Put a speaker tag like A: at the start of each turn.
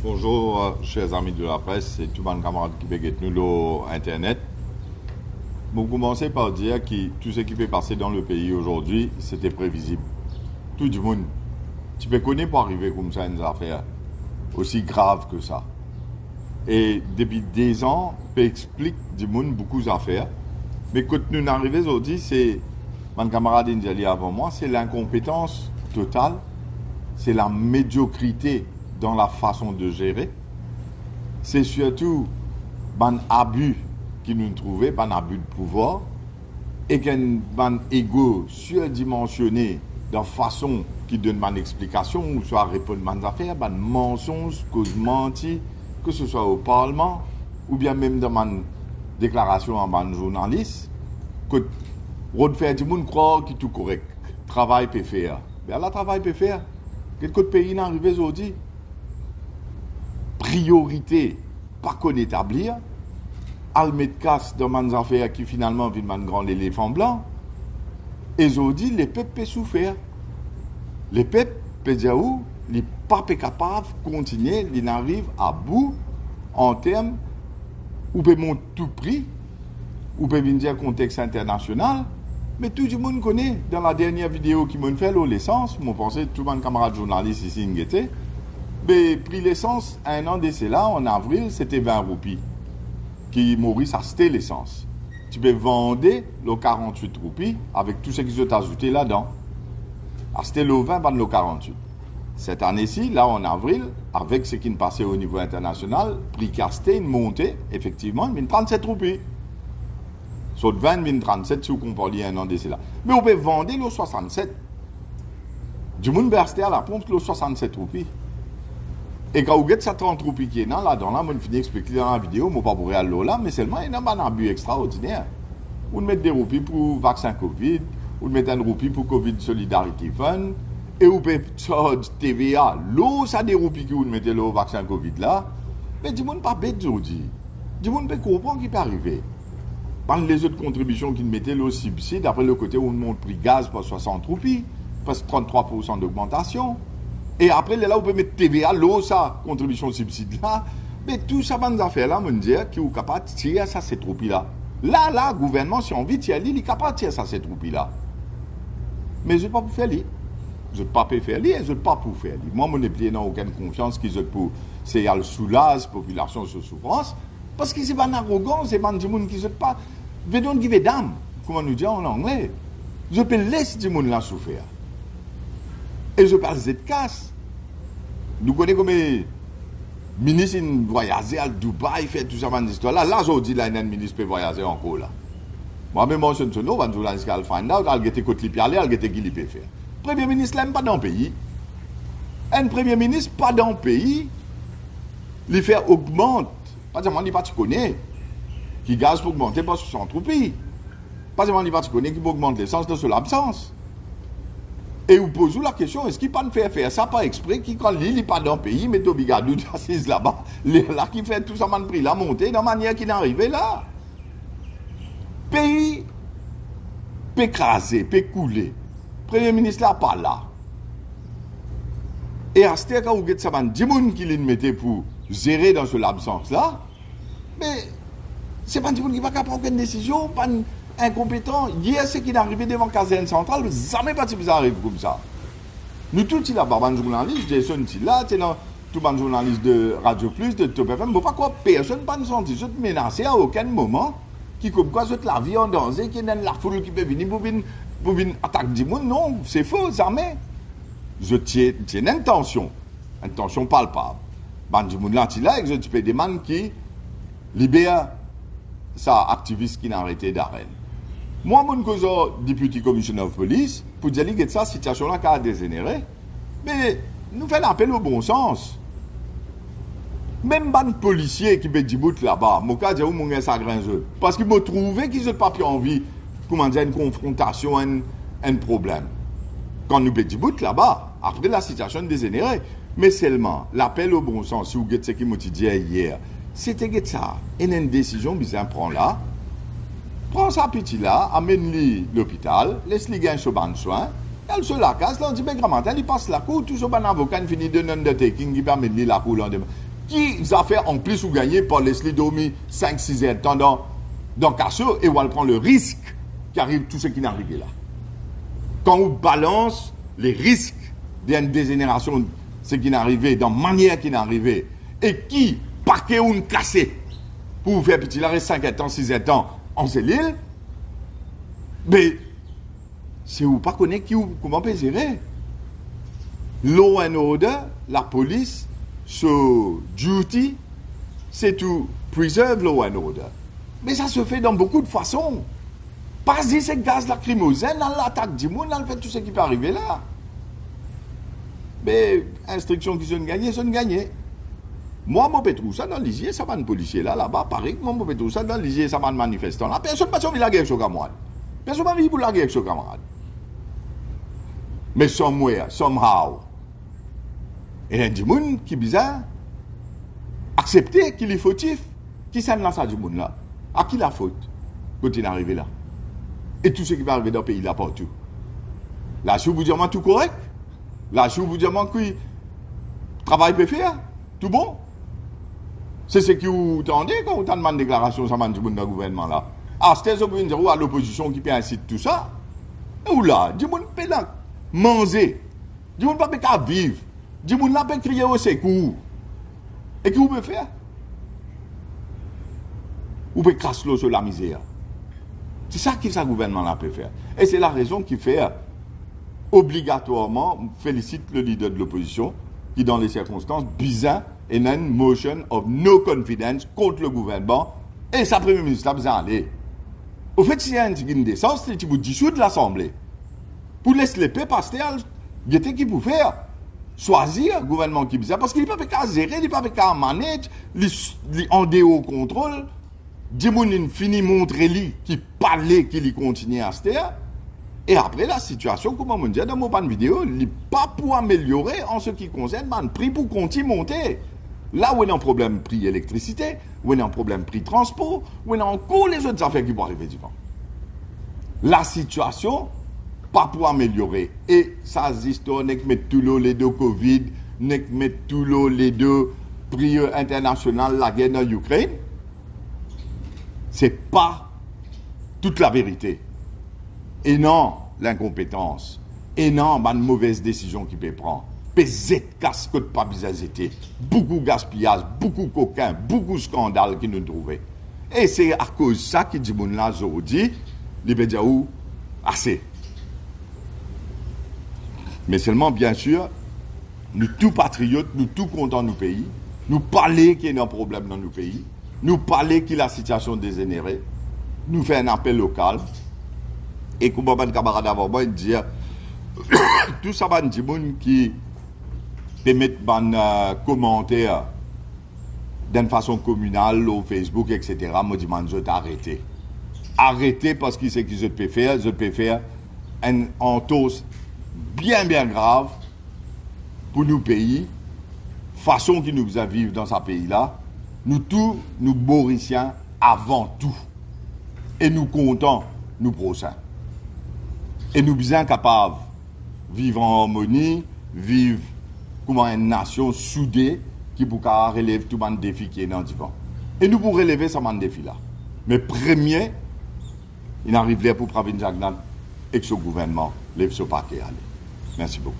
A: Bonjour, chers amis de la presse et tous mes camarades qui peuvent nous sur Internet. Vous commencez par dire que tout ce qui peut passer dans le pays aujourd'hui, c'était prévisible. Tout le monde, tu peux connaître pour arriver comme ça une affaire aussi grave que ça. Et depuis des ans, on explique du monde beaucoup d'affaires. Mais quand nous arrivons aujourd'hui, c'est, mon camarade Indiali avant moi, c'est l'incompétence totale, c'est la médiocrité dans la façon de gérer. C'est surtout un abus qui nous trouvait, un abus de pouvoir, et qu'un ego surdimensionné dans la façon qui donne une explication, ou soit répondre à des affaires, un mensonge, cause menti, que ce soit au Parlement, ou bien même dans une déclaration en un journaliste, que faire du monde croire qu'il est tout correct. Travail peut faire. Mais là, travail peut faire. Quelques pays n'arrivent aujourd'hui. Priorité, pas qu'on établir, al mettre casse dans des affaires qui finalement viennent un grand éléphant blanc. Et aujourd'hui, les peuples peuvent souffrir. Les peuples peuvent dire où les pas capables de continuer, ils n'arrivent à bout en termes où peuvent monter tout prix, où peuvent dire contexte international. Mais tout le monde connaît, dans la dernière vidéo qui m'a fait l'essence, je pensais tout mon camarade journaliste ici, mais prix l'essence, un an de cela, en avril, c'était 20 roupies. Qui Maurice a acheté l'essence. Tu peux vendre le 48 roupies avec tout ce qu'ils ont ajouté là-dedans. Acheter le 20, pas le 48. Cette année-ci, là en avril, avec ce qui ne passait au niveau international, prix casté, une montée, effectivement, une 37 roupies. Sur 20, une 37, si vous comparez un an de cela. Mais on peut vendre le 67. Du monde peut acheter à la pompe le 67 roupies. Et quand vous avez 30 roupies qui est là-dedans, là, je finis d'expliquer dans la vidéo, je ne vais pas aller là, mais seulement il y a un abus extraordinaire. Vous mettez des roupies pour le vaccin Covid, vous mettez une roupie pour Covid Solidarity Fund, et vous pouvez charger TVA. L'eau, ça des roupies que vous mettez le vaccin Covid là. Mais du monde pas bête aujourd'hui. Du monde peut comprendre ce qui peut arriver. Par les autres contributions qu'ils mettaient le subside, après le côté où on monte le prix gaz pour 60 roupies, presque 33% d'augmentation. Et après, là, vous pouvez mettre TVA, l'eau, ça, contribution subside là. Mais tout ça, bonnes affaires là, on dire qui est capable de tirer ça, ces roupies là. Là, le gouvernement, si on envie de tirer, il est capable de tirer ça, ces roupies là. Mais je ne peux pas pour faire lui. Je ne peux pas pour faire lui et je ne peux pas pour faire lui. Moi, je n'ai plus aucune confiance qu'ils ont pour. C'est le soulage, la population sous souffrance. Parce que c'est pas une arrogance, c'est pas du monde qui ne pas. They don't give a damn, comment nous dire en anglais. Je peux laisser du monde là souffrir. Et je parle de casse. Nous connaissons comme les ministres qui voyagent à Dubaï, fait tout ça, dans l'histoire. Là, aujourd'hui, là, il y a un ministre qui peut voyager encore là. Moi-même, je mentionne ce nom, un journaliste qui a le find out, il a été côté lui aller, il a été qui lui peut faire. Premier ministre, là, pas dans le pays. Un premier ministre, pas dans le pays, lui fait augmenter. Pas seulement, il pas tu connais, qui gaz pour augmenter par 60 roupies. Pas seulement, il pas tu connais, qui peut augmenter l'essence de son absence. Et vous posez la question, est-ce qu'il ne peut pas faire ça par exprès, qui quand il n'est pas dans le pays, mais obligatoire d'assises là-bas, là qui fait tout ça, man prix la montée, de la manière qu'il est arrivé là. Pays peut écraser, peut couler. Premier ministre là, pas là. Et à ce temps, quand vous avez ça, 10 personnes qui les mettaient pour gérer dans ce absence là, mais c'est pas 10 personnes qui ne vont pas prendre aucune décision, pas incompétent. Hier, c'est qu'il est arrivé devant la caserne centrale, jamais pas si ça arrive comme ça. Nous tous, là, les journalistes, Jason, là, tout le journaliste de Radio Plus, de Top FM, pas quoi, personne ne peut sentir se menacer à aucun moment, qui comme quoi, la vie en danger, qui est dans la foule qui peut venir pour venir attaquer du monde. Non, c'est faux, jamais. Je tiens une intention palpable. Du monde là, et je peux demander qui libère ça, activiste qui n'a arrêté d'arrêt. Moi, mon cause député commissioner de police, pour dire que cette situation-là a dégénéré, mais nous faisons appel au bon sens. Même les policiers qui veulent dire là-bas, je vais dire où mon ça grince. Parce qu'ils m'ont trouvé qu'ils n'ont pas plus envie, comment dire, une confrontation, un problème. Quand nous veulent dire là-bas, après la situation dégénérée, mais seulement l'appel au bon sens, si vous voyez ce qui m'a dit hier, c'était que ça. Et une décision, bizarre, prend là. Prends sa petite là, amène-le l'hôpital, laisse-le gagner sur ban soin, elle se la casse, là, on dit, mais grand matin, il passe la cour, tout ce bon avocat, il finit de undertaking, qui permet de la cour, qui a fait en plus ou gagner par Leslie Domi 5-6 ans dans Casso et où elle prend le risque qui arrive tout ce qui n'est arrivé là. Quand on balance les risques d'une dégénération, ce qui n'est arrivé, dans la manière qui n'est arrivé, et qui, paquet ou cassé, pour vous faire petit, il reste 5 ans, 6 ans en cellule, mais c'est vous pas connaître qui ou comment peut gérer. Law and order, la police, so duty, c'est to preserve law and order. Mais ça se fait dans beaucoup de façons. Pas si c'est gaz lacrymogène, on l'attaque du monde, on fait tout ce qui peut arriver là. Mais instruction qui sont gagnées, sont gagnées. Moi, je peux trouver ça dans l'Isier, ça va un policier là-bas, pareil, moi, je peux trouver ça dans l'Isier, ça va un manifestant là. Personne n'a envie de la guerre avec son camarade. Personne n'a envie de la guerre avec son camarade. Mais somewhere, somehow, il y a des gens qui bizarre, accepter qu'il est fautif, qui s'en lance à du monde là. À qui la faute quand il est arrivé là? Et tout ce qui va arriver dans le pays là partout. Là, si vous dites tout correct, là, si vous dites que travail peut faire, tout bon. C'est ce que vous entendez quand vous demandez une déclaration ça m'a dit dans le gouvernement là. Ah, c'est ce que vous dire à l'opposition qui peut inciter tout ça. Ou là, du monde peut manger, du monde peut pas vivre, du monde peut crier au secours. Et que vous pouvez faire? Vous pouvez cracher l'eau sur la misère. C'est ça que ce gouvernement-là peut faire. Et c'est la raison qui fait obligatoirement, félicite le leader de l'opposition, qui dans les circonstances bizarres, et a une motion of no confidence contre le gouvernement, et sa premier ministre a besoin d'aller. Au fait, s'il y a une décence, c'est vous dissoudre l'Assemblée. Pour laisser les paix pasteur, il y a qui pour faire. Choisir le gouvernement qui bizarre, parce qu'il ne peut pas gérer, il ne peut pas manager, il en déhaut contrôle. Dimoun fini montrer lui qui parlait, qui continue à se taire. Et après la situation, comme on dit dans mon pan vidéo, il n'est pas pour améliorer en ce qui concerne le prix pour continuer à monter. Là où il y a un problème prix électricité, où il y a un problème prix transport, où il y a encore les autres affaires qui vont arriver devant. La situation, pas pour améliorer. Et ça existe, on n'est que mettre tout l'eau les deux Covid, n'est que mettre tout l'eau les deux prix international, la guerre en Ukraine. C'est pas toute la vérité. Et non, l'incompétence. Et non, une mauvaise décision qu'il peut prendre. Peut-être casse que pas bizarre été. Beaucoup de gaspillage, beaucoup de coquins, beaucoup de scandales qui nous trouvaient. Et c'est à cause de ça que dit mon là aujourd'hui, il peut dire assez. Mais seulement, bien sûr, nous tous patriotes, nous tous contents de nos pays, nous parler qu'il y a un problème dans nos pays, nous parler qu'il y a la situation dégénérée, nous faire un appel local, et comme mon camarade avant moi, il dit, tout ça va dire qui peut mettre un commentaire d'une façon communale au Facebook, etc. Moi, je dis, je vais arrêter. Arrêtez parce qu'il sait que je peux faire un entorse bien grave pour nos pays, façon qui nous a vivre dans ce pays-là, nous tous, nous Mauriciens, avant tout. Et nous comptons nous prochains. Et nous sommes capables de vivre en harmonie, vivre comme une nation soudée qui peut relever tout le défi qui est dans le devant. Et nous pouvons relever ce défi-là. Mais premier, il arrive là pour Pravin Jagnat et que ce gouvernement lève ce paquet. Merci beaucoup.